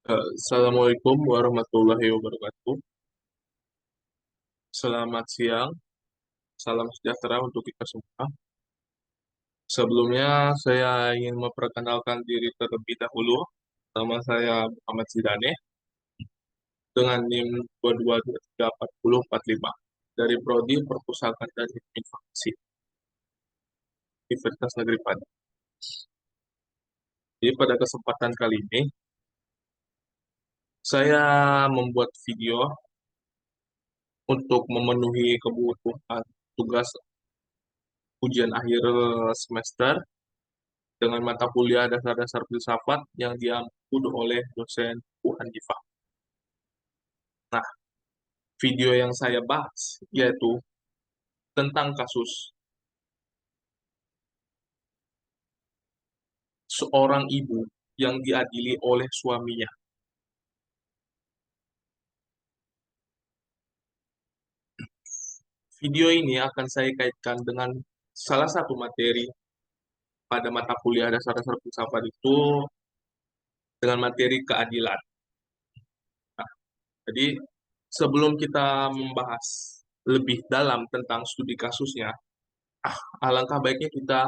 Assalamualaikum warahmatullahi wabarakatuh. Selamat siang, salam sejahtera untuk kita semua. Sebelumnya, saya ingin memperkenalkan diri terlebih dahulu. Nama saya Muhammad Zidane dengan NIM 22234045 dari Prodi Perpustakaan dan Informasi Universitas Negeri Padang. Jadi pada kesempatan kali ini, saya membuat video untuk memenuhi kebutuhan tugas ujian akhir semester dengan mata kuliah dasar-dasar filsafat yang diampu oleh dosen Bu Hanifah. Nah, video yang saya bahas yaitu tentang kasus seorang ibu yang diadili oleh suaminya. Video ini akan saya kaitkan dengan salah satu materi pada mata kuliah dasar-dasar filsafat itu dengan materi keadilan. Nah, jadi sebelum kita membahas lebih dalam tentang studi kasusnya, alangkah baiknya kita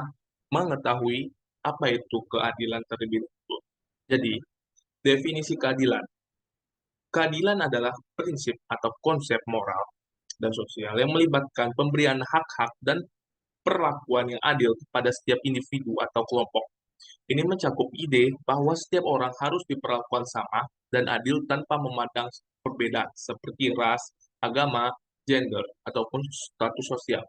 mengetahui apa itu keadilan terlebih dahulu. Jadi, definisi keadilan. Keadilan adalah prinsip atau konsep moral dan sosial yang melibatkan pemberian hak-hak dan perlakuan yang adil kepada setiap individu atau kelompok. Ini mencakup ide bahwa setiap orang harus diperlakukan sama dan adil tanpa memandang perbedaan seperti ras, agama, gender, ataupun status sosial.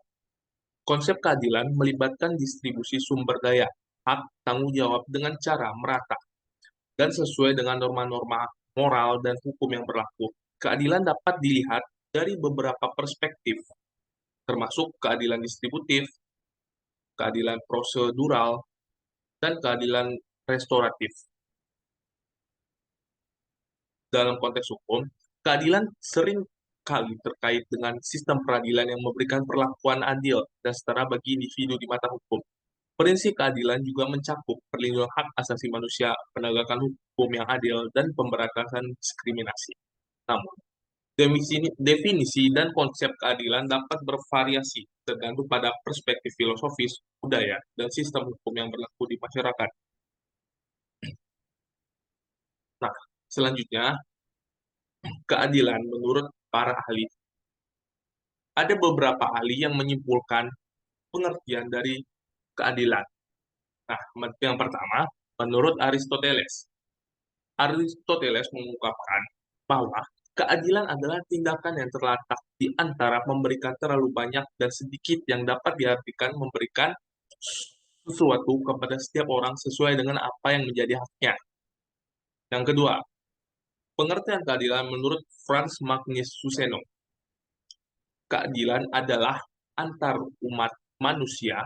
Konsep keadilan melibatkan distribusi sumber daya, hak, tanggung jawab dengan cara merata dan sesuai dengan norma-norma moral dan hukum yang berlaku. Keadilan dapat dilihat dari beberapa perspektif, termasuk keadilan distributif, keadilan prosedural, dan keadilan restoratif. Dalam konteks hukum, keadilan sering kali terkait dengan sistem peradilan yang memberikan perlakuan adil dan setara bagi individu di mata hukum. Prinsip keadilan juga mencakup perlindungan hak asasi manusia, penegakan hukum yang adil, dan pemberantasan diskriminasi. Namun, definisi dan konsep keadilan dapat bervariasi tergantung pada perspektif filosofis, budaya, dan sistem hukum yang berlaku di masyarakat. Nah, selanjutnya, keadilan menurut para ahli. Ada beberapa ahli yang menyimpulkan pengertian dari keadilan. Nah, yang pertama, menurut Aristoteles. Aristoteles mengungkapkan bahwa keadilan adalah tindakan yang terletak di antara memberikan terlalu banyak dan sedikit yang dapat diartikan memberikan sesuatu kepada setiap orang sesuai dengan apa yang menjadi haknya. Yang kedua, pengertian keadilan menurut Franz Magnus Suseno. Keadilan adalah antar umat manusia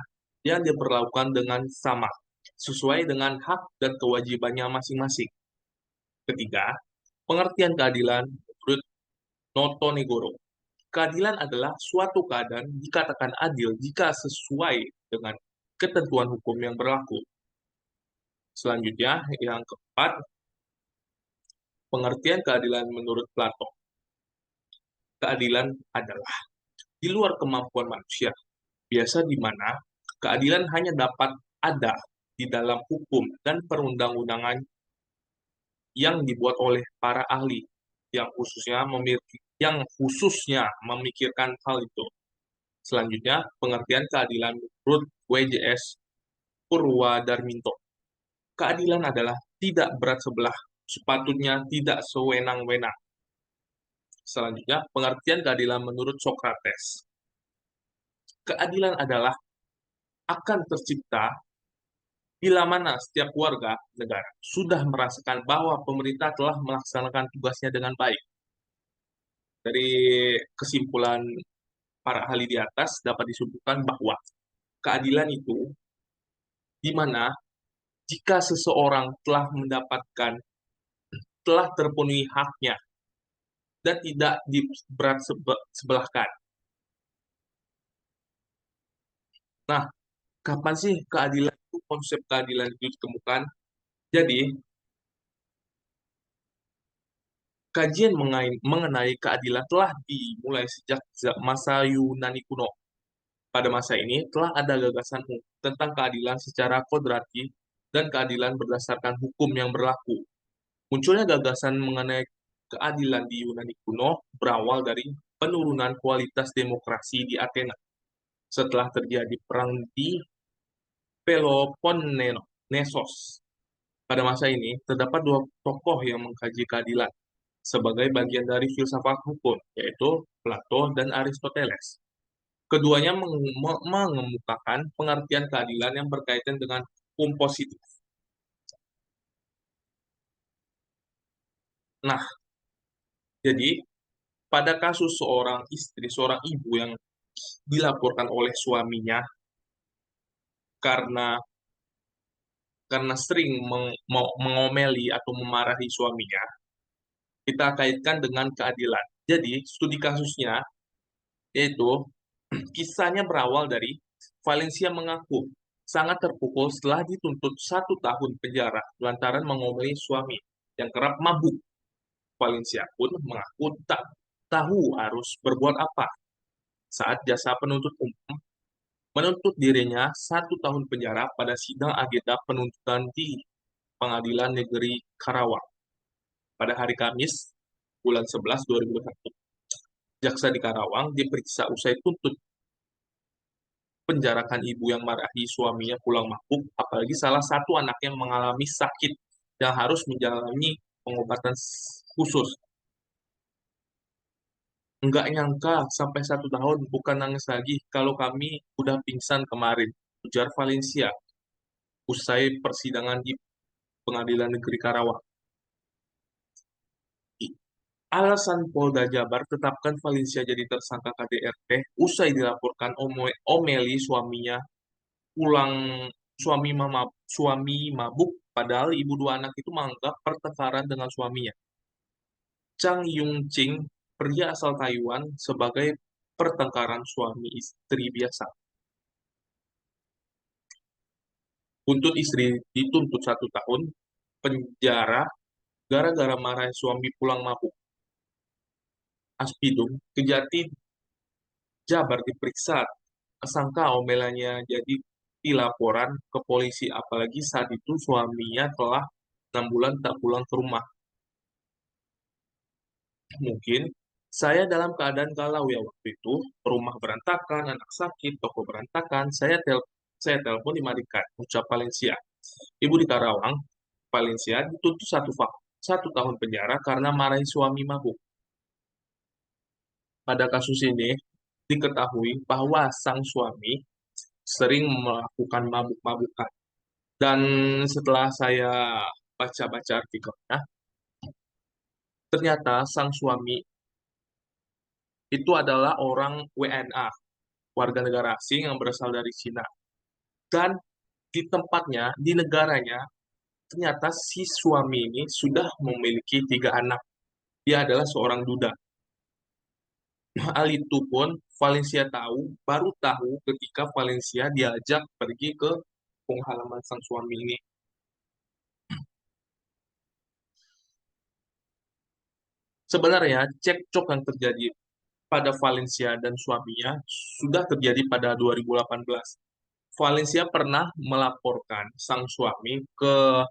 yang diperlakukan dengan sama, sesuai dengan hak dan kewajibannya masing-masing. Ketiga, pengertian keadilan menurut Noto Negoro. Keadilan adalah suatu keadaan dikatakan adil jika sesuai dengan ketentuan hukum yang berlaku. Selanjutnya, yang keempat, pengertian keadilan menurut Plato. Keadilan adalah di luar kemampuan manusia, biasa di mana keadilan hanya dapat ada di dalam hukum dan perundang-undangan yang dibuat oleh para ahli yang khususnya memikirkan hal itu. Selanjutnya, pengertian keadilan menurut WJS Purwadarminto. Keadilan adalah tidak berat sebelah, sepatutnya tidak sewenang-wenang. Selanjutnya, pengertian keadilan menurut Socrates. Keadilan adalah akan tercipta bila mana setiap warga negara sudah merasakan bahwa pemerintah telah melaksanakan tugasnya dengan baik. Dari kesimpulan para ahli di atas dapat disimpulkan bahwa keadilan itu di mana jika seseorang telah terpenuhi haknya dan tidak diberat sebelahkan. Nah, kapan sih keadilan itu, konsep keadilan itu ditemukan? Jadi, Kajian mengenai keadilan telah dimulai sejak masa Yunani kuno. Pada masa ini telah ada gagasan tentang keadilan secara kodrati dan keadilan berdasarkan hukum yang berlaku. Munculnya gagasan mengenai keadilan di Yunani kuno berawal dari penurunan kualitas demokrasi di Athena setelah terjadi perang di Peloponnesos. Pada masa ini, terdapat dua tokoh yang mengkaji keadilan sebagai bagian dari filsafat hukum, yaitu Plato dan Aristoteles. Keduanya mengemukakan pengertian keadilan yang berkaitan dengan hukum positif. Nah, jadi pada kasus seorang istri, seorang ibu yang dilaporkan oleh suaminya karena sering mengomeli atau memarahi suaminya, kita kaitkan dengan keadilan. Jadi, studi kasusnya yaitu kisahnya berawal dari Valencia mengaku sangat terpukul setelah dituntut 1 tahun penjara lantaran mengomeli suami yang kerap mabuk. Valencia pun mengaku tak tahu harus berbuat apa saat jasa penuntut umum menuntut dirinya 1 tahun penjara pada sidang agenda penuntutan di Pengadilan Negeri Karawang pada hari Kamis, bulan 11, 2021. Jaksa di Karawang diperiksa usai tuntut penjarakan ibu yang marahi suaminya pulang mabuk, apalagi salah satu anaknya mengalami sakit yang harus menjalani pengobatan khusus. Nggak nyangka sampai 1 tahun, bukan nangis lagi kalau kami udah pingsan kemarin, ujar Valencia usai persidangan di Pengadilan Negeri Karawang. Alasan Polda Jabar tetapkan Valencia jadi tersangka KDRT usai dilaporkan omeli suaminya pulang suami mabuk, padahal ibu dua anak itu menganggap pertengkaran dengan suaminya. Chang Yung Ching, pria asal Taiwan, sebagai pertengkaran suami istri biasa. Untuk istri dituntut 1 tahun penjara gara-gara marah suami pulang mabuk. Aspidum, Kejati Jabar diperiksa sangka omelannya jadi dilaporan ke polisi, apalagi saat itu suaminya telah 6 bulan tak pulang ke rumah. Mungkin saya dalam keadaan galau ya waktu itu, rumah berantakan, anak sakit, toko berantakan, saya telepon dimarikan, ucap Valencia. Ibu di Karawang, Valencia dituntut 1 tahun penjara karena marahi suami mabuk. Pada kasus ini, diketahui bahwa sang suami sering melakukan mabuk-mabukan. Dan setelah saya baca-baca artikelnya, ternyata sang suami itu adalah orang WNA, warga negara asing yang berasal dari Cina. Dan di tempatnya, di negaranya, ternyata si suami ini sudah memiliki 3 anak. Dia adalah seorang duda. Hal itu pun Valencia baru tahu ketika Valencia diajak pergi ke penghalaman sang suami ini. Sebenarnya cekcok yang terjadi pada Valencia dan suaminya sudah terjadi pada 2018. Valencia pernah melaporkan sang suami ke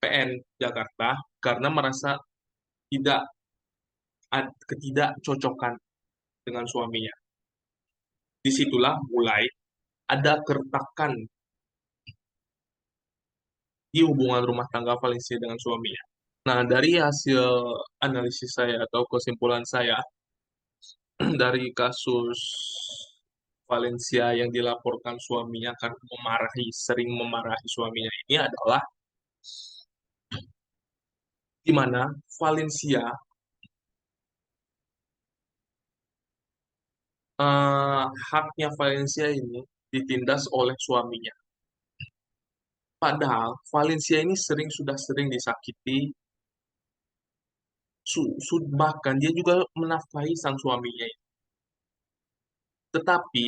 PN Jakarta karena merasa tidak ketidakcocokan dengan suaminya. Disitulah mulai ada keretakan di hubungan rumah tangga Valencia dengan suaminya. Nah, dari hasil analisis saya atau kesimpulan saya dari kasus Valencia yang dilaporkan suaminya karena sering memarahi suaminya ini adalah di mana Valencia haknya Valencia ini ditindas oleh suaminya. Padahal Valencia ini sudah sering disakiti, bahkan dia juga menafkahi sang suaminya. Tetapi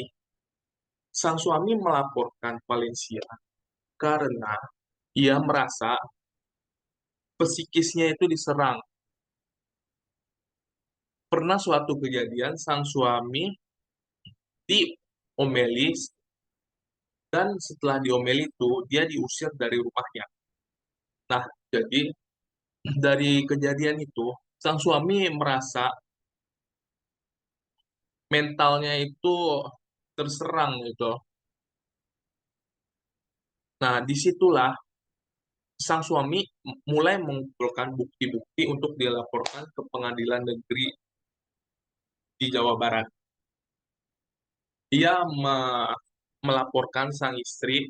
sang suami melaporkan Valencia karena ia merasa psikisnya itu diserang pernah suatu kejadian sang suami diomeli dan setelah diomeli itu dia diusir dari rumahnya. Nah, jadi dari kejadian itu sang suami merasa mentalnya itu terserang gitu. Nah, disitulah sang suami mulai mengumpulkan bukti-bukti untuk dilaporkan ke pengadilan negeri di Jawa Barat. Dia melaporkan sang istri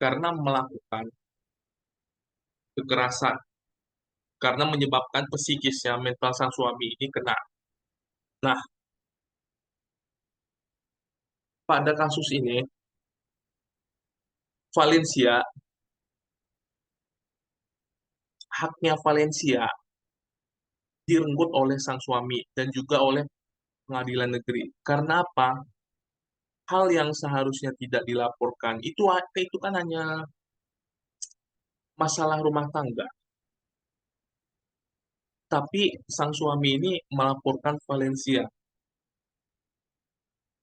karena melakukan kekerasan, karena menyebabkan psikisnya, mental sang suami ini kena. Nah, pada kasus ini, Valencia, haknya Valencia direnggut oleh sang suami dan juga oleh pengadilan negeri. Karena apa? Hal yang seharusnya tidak dilaporkan itu kan hanya masalah rumah tangga. Tapi sang suami ini melaporkan Valencia.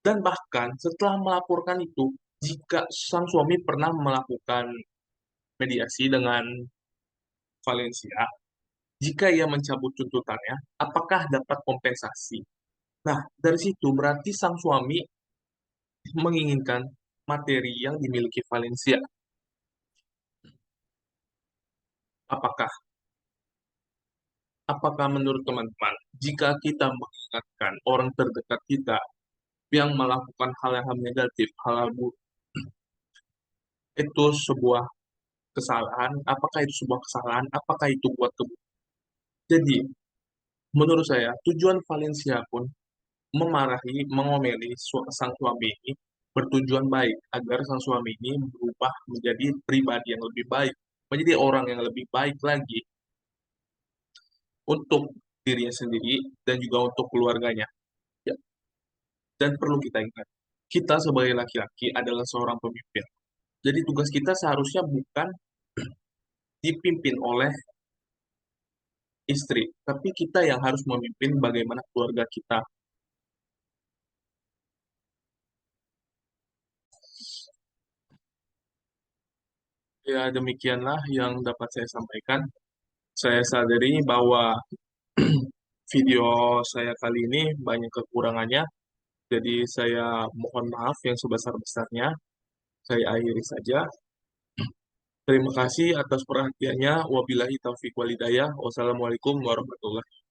Dan bahkan setelah melaporkan itu, jika sang suami pernah melakukan mediasi dengan Valencia, jika ia mencabut tuntutannya, apakah dapat kompensasi? Nah, dari situ berarti sang suami menginginkan materi yang dimiliki Valencia. Apakah apakah menurut teman-teman, jika kita mengingatkan orang terdekat kita yang melakukan hal-hal negatif, hal-hal buruk, itu sebuah kesalahan? Apakah itu sebuah kesalahan? Apakah itu buat kebaikan? Jadi, menurut saya, tujuan Valencia pun memarahi, mengomeli sang suami ini bertujuan baik agar sang suami ini berubah menjadi pribadi yang lebih baik, menjadi orang yang lebih baik lagi untuk dirinya sendiri dan juga untuk keluarganya. Ya. Dan perlu kita ingat, kita sebagai laki-laki adalah seorang pemimpin. Jadi tugas kita seharusnya bukan dipimpin oleh istri, tapi kita yang harus memimpin bagaimana keluarga kita. Ya, demikianlah yang dapat saya sampaikan. Saya sadari bahwa video saya kali ini banyak kekurangannya, jadi saya mohon maaf yang sebesar-besarnya. Saya akhiri saja. Terima kasih atas perhatiannya. Wabillahi taufiq walhidayah. Wassalamualaikum warahmatullahi wabarakatuh.